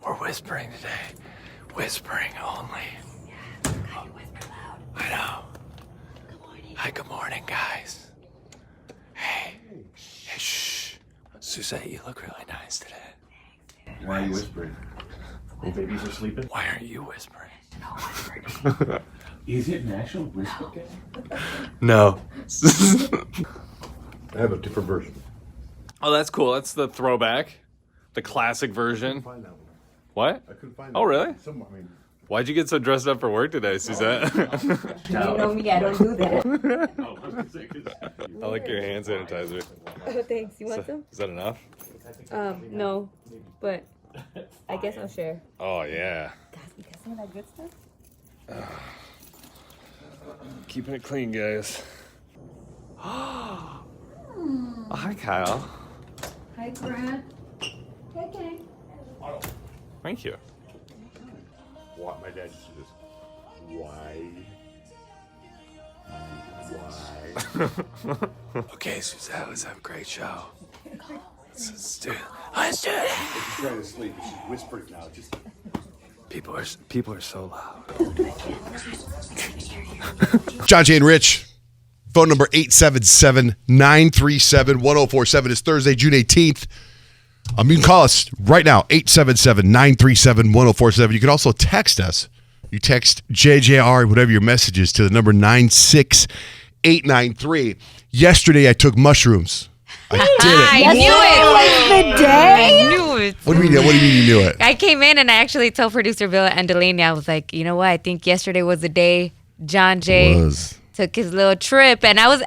We're whispering today. Whispering only. Yeah, God, you whisper loud. I know. Good morning. Hi, good morning, guys. Hey, shh. Suzette, you look really nice today. Why are you whispering? The babies are sleeping? Why aren't you whispering? Is it National Whisper Day? No. I have a different version. Oh, that's cool. That's the throwback. The classic version. Find that one. What? I couldn't find Oh, really? Somewhere, I mean, Why'd you get so dressed up for work today, Suzette? You know me, I don't do that. I like your hand sanitizer. Oh, thanks. You want some? Is that enough? No, but I guess I'll share. Oh, yeah. Guys, we got some of that good stuff. Keeping it clean, guys. Oh, hi, Kyle. Hi, Grant. Okay. Thank you. what my dad used to do this. Why? Okay, Suzette, let's have a great show. Let's do it. Let's do it. She's trying to sleep, but she's whispering now. Just People are so loud. Johnjay and Rich, phone number 877-937-1047. It's Thursday, June 18th. You can call us right now, 877-937-1047. You can also text us. You text JJR, whatever your message is, to the number 96893. Yesterday, I took mushrooms. I did it. I knew it. The day? I knew it. What do you mean you knew it? I came in and I actually told producer Bill and Delaney, I was like, you know what? I think yesterday was the day Johnjay took his little trip. And I was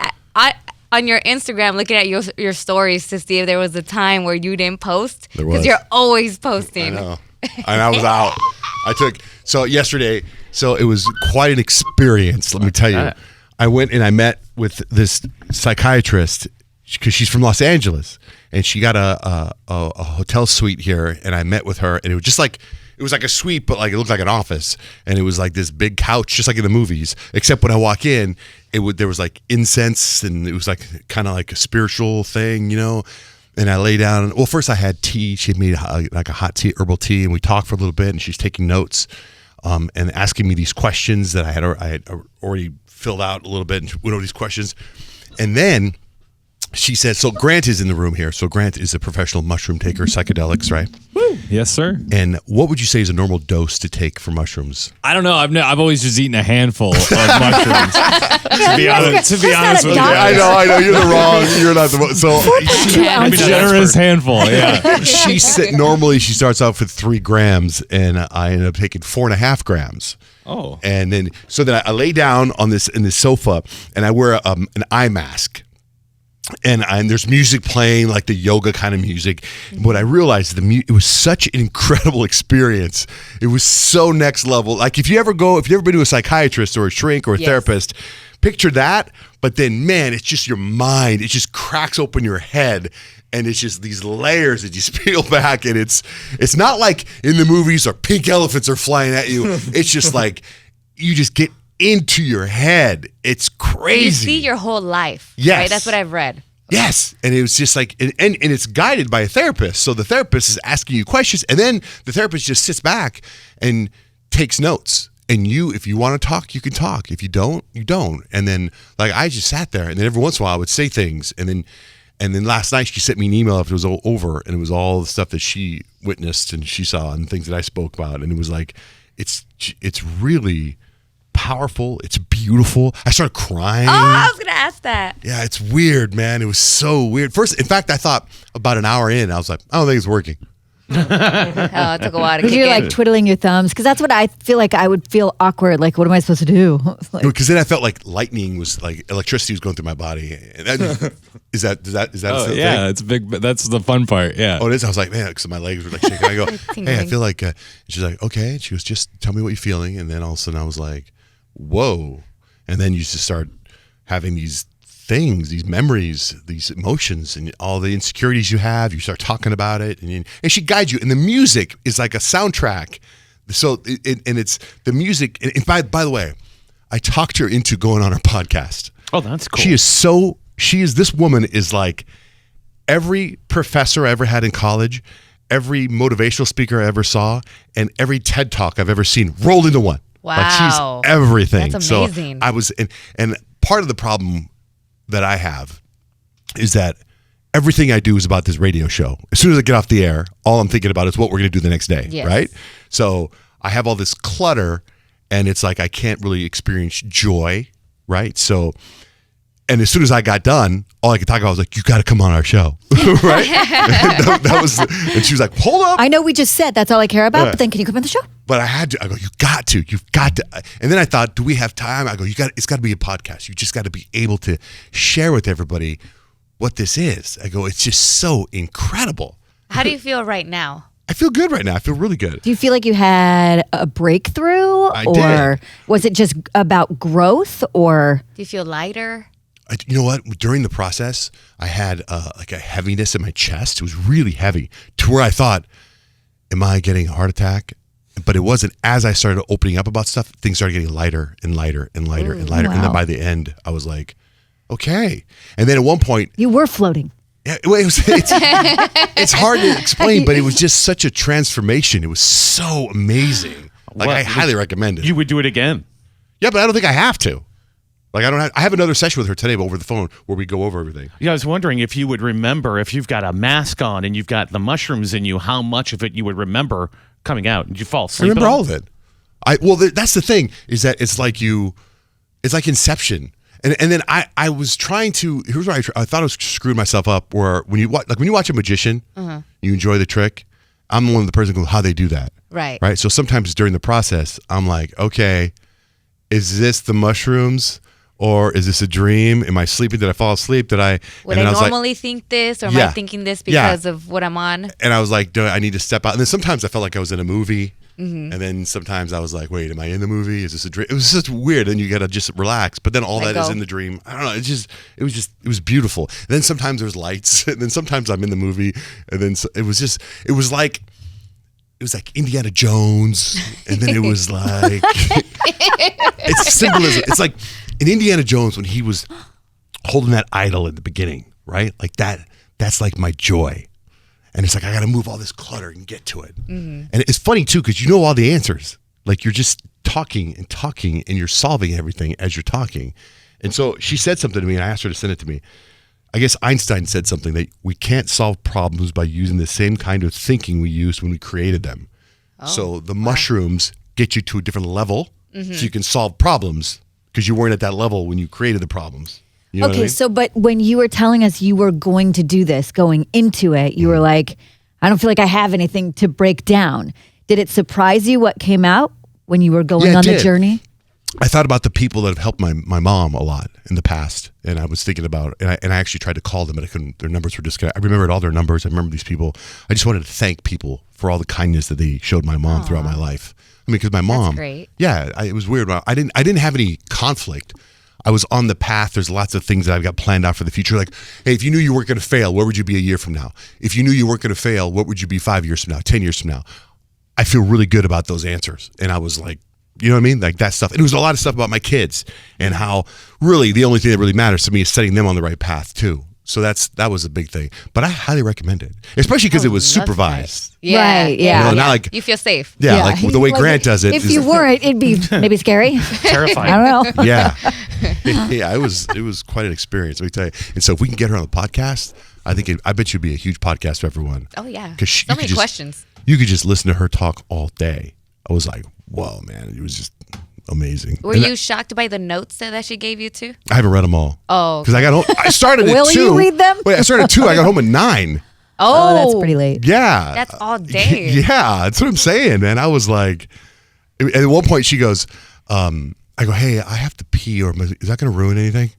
on your Instagram looking at your stories to see if there was a time where you didn't post. There was. Because you're always posting. I know. And I was out. Yesterday, it was quite an experience, let me tell you. I went and I met with this psychiatrist because she's from Los Angeles, and she got a hotel suite here, and I met with her, and it was just like, it was like a suite, but like it looked like an office, and it was like this big couch, just like in the movies, except when I walk in, there was like incense, and it was like kind of like a spiritual thing, you know. And I lay down. Well, first I had tea. She had made like a hot tea, herbal tea, and we talked for a little bit. And she's taking notes, and asking me these questions that I had already filled out a little bit, and went over these questions. And then she said, "So Grant is in the room here. So Grant is a professional mushroom taker, psychedelics, right? Yes, sir. And what would you say is a normal dose to take for mushrooms? I don't know. I've always just eaten a handful of mushrooms. to be honest with you, I know. You're the wrong. You're not the one. So a generous handful. Yeah. She said normally she starts out with 3 grams, and I ended up taking 4.5 grams. Oh. And then I lay down in this sofa, and I wear an eye mask. And there's music playing, like the yoga kind of music. What I realized, it was such an incredible experience. It was so next level. Like if you ever been to a psychiatrist or a shrink or a therapist, picture that. But then, man, it's just your mind. It just cracks open your head, and it's just these layers that you peel back. And it's not like in the movies or pink elephants are flying at you. It's just like you just get into your head. It's crazy. You see your whole life. Yes. Right? That's what I've read. Yes. And it was just like, and it's guided by a therapist. So the therapist is asking you questions, and then the therapist just sits back and takes notes. And if you want to talk, you can talk. If you don't, you don't. And then like I just sat there, and then every once in a while I would say things. And then last night she sent me an email after it was all over, and it was all the stuff that she witnessed and she saw and things that I spoke about. And it was like, it's really powerful. It's beautiful. I started crying. Oh, I was gonna ask that. Yeah, it's weird, man. It was so weird. First, in fact, I thought about an hour in, I was like, I don't think it's working. Oh, it took a while to kick You're in. like twiddling your thumbs, because that's what I feel like. I would feel awkward. Like, what am I supposed to do? Because then I felt like lightning was like electricity was going through my body. And is that Oh, a yeah, thing? it's big. That's the fun part. Yeah. Oh, it is. I was like, man, because my legs were like shaking. I go, hey, I feel like. She's like, okay. And she goes, just tell me what you're feeling. And then all of a sudden, I was like, whoa. And then you just start having these things, these memories, these emotions, and all the insecurities you have. You start talking about it, and she guides you. And the music is like a soundtrack. So, and it's the music. And by the way, I talked her into going on her podcast. Oh, that's cool. This woman is like every professor I ever had in college, every motivational speaker I ever saw and every TED Talk I've ever seen rolled into one. Wow. Like she's everything. That's amazing. So I was, and part of the problem that I have is that everything I do is about this radio show. As soon as I get off the air, all I'm thinking about is what we're going to do the next day, Yes. right? So I have all this clutter, and it's like I can't really experience joy, right? So, and as soon as I got done, all I could talk about was like, you got to come on our show, right? that was, and she was like, hold up. I know we just said that's all I care about, but then can you come on the show? But I had to. I go, you've got to. And then I thought, do we have time? I go, it's got to be a podcast. You just got to be able to share with everybody what this is. I go, it's just so incredible. How do you feel right now? I feel good right now. I feel really good. Do you feel like you had a breakthrough? I or did. was it just about growth or? Do you feel lighter? You know what? During the process, I had like a heaviness in my chest. It was really heavy to where I thought, am I getting a heart attack? But it wasn't. As I started opening up about stuff, things started getting lighter and lighter and lighter and lighter. Wow. And then by the end, I was like, okay. And then at one point, You were floating. yeah, it's hard to explain, but it was just such a transformation. It was so amazing. Like What? I highly recommend it. You would do it again. Yeah, but I don't think I have to. Like I have another session with her today over the phone where we go over everything. Yeah, I was wondering if you would remember, if you've got a mask on and you've got the mushrooms in you, how much of it you would remember coming out. Did you fall I asleep? remember at all of it. That's the thing is that it's like Inception. And then I was trying to. Here's where I thought I was screwing myself up. Where when you watch a magician, you enjoy the trick. I'm one of the person who how they do that. Right. Right. So sometimes during the process, I'm like, okay, is this the mushrooms or is this a dream? Am I sleeping? Did I fall asleep? Did I? Would and I was like, normally think this, or am I Yeah. thinking this Yeah. because of what I'm on? and I was like, I need to step out. And then sometimes I felt like I was in a movie. And then sometimes I was like, wait, am I in the movie? Is this a dream? It was just weird. And you got to just relax. But then all Let that is go. in the dream. I don't know. It was beautiful. And then sometimes there's lights. And then sometimes I'm in the movie. And then it was like Indiana Jones. And then it was like, it's symbolism. It's like in Indiana Jones when he was holding that idol at the beginning, right? Like that's like my joy. And it's like, I got to move all this clutter and get to it. And it's funny too, because you know all the answers. Like you're just talking and you're solving everything as you're talking. And so she said something to me and I asked her to send it to me. I guess Einstein said something that we can't solve problems by using the same kind of thinking we used when we created them. So the mushrooms get you to a different level so you can solve problems because you weren't at that level when you created the problems. You know what I Okay, mean? so but when you were telling us you were going to do this, going into it, you were like, I don't feel like I have anything to break down. Did it surprise you what came out when you were going Yeah, it on the did. journey? I thought about the people that have helped my mom a lot in the past, and I was thinking about, and I actually tried to call them, but I couldn't. Their numbers were disconnected. I remembered all their numbers. I remember these people. I just wanted to thank people for all the kindness that they showed my mom throughout my life. I mean, because my mom, great. yeah, it was weird. I didn't have any conflict. I was on the path. There's lots of things that I've got planned out for the future. Like, hey, if you knew you weren't going to fail, where would you be a year from now? If you knew you weren't going to fail, what would you be 5 years from now, 10 years from now? I feel really good about those answers. And I was like, you know what I mean? Like that stuff. And it was a lot of stuff about my kids and how really the only thing that really matters to me is setting them on the right path too. So that was a big thing. But I highly recommend it, especially because it was love supervised. Yeah, Right, yeah. You know, not like you feel safe. yeah, like the way Like, Grant does it. If is- you weren't, it'd be maybe scary. Terrifying. I don't know. yeah, yeah, it was quite an experience. Let me tell you. And so if we can get her on the podcast, I bet you'd be a huge podcast for everyone. Oh yeah. 'Cause So you many could just- questions. You could just listen to her talk all day. I was like, whoa, man, it was just amazing. Were And you shocked by the notes that she gave you too? I haven't read them all. Oh, Because I got home. I started at Will 2. you read them? Wait, I started at 2. I got home at 9. Oh, that's pretty late. Yeah. That's all day. Yeah, that's what I'm saying, man. I was like, and at one point she goes, I go, hey, I have to pee, or is that going to ruin anything?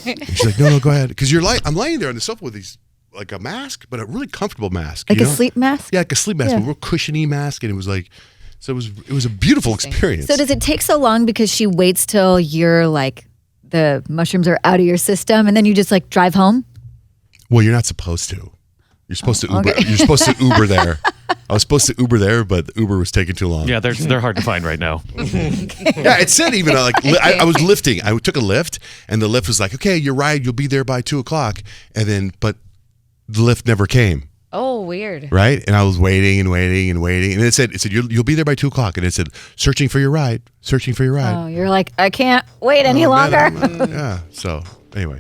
And she's like, no, go ahead. Because I'm laying there on the sofa with these, like a mask, but a really comfortable mask. Like you a know? sleep mask? Yeah, like a sleep mask, Yeah. a real cushiony mask. And it was like, so it was a beautiful experience. So does it take so long because she waits till you're like the mushrooms are out of your system and then you just like drive home? Well, you're not supposed to. You're supposed to Uber. okay. You're supposed to Uber there. I was supposed to Uber there, but the Uber was taking too long. Yeah, they're hard to find right now. Yeah, it said even I was lifting. I took a lift, and the lift was like, "Okay, your ride, you'll be there by 2:00." And then, but the lift never came. Oh, weird. Right, and I was waiting and waiting and waiting, and it said you'll be there by 2:00, and it said searching for your ride, searching for your ride. Oh, you're like, I can't wait any Oh, man, longer. yeah. So anyway,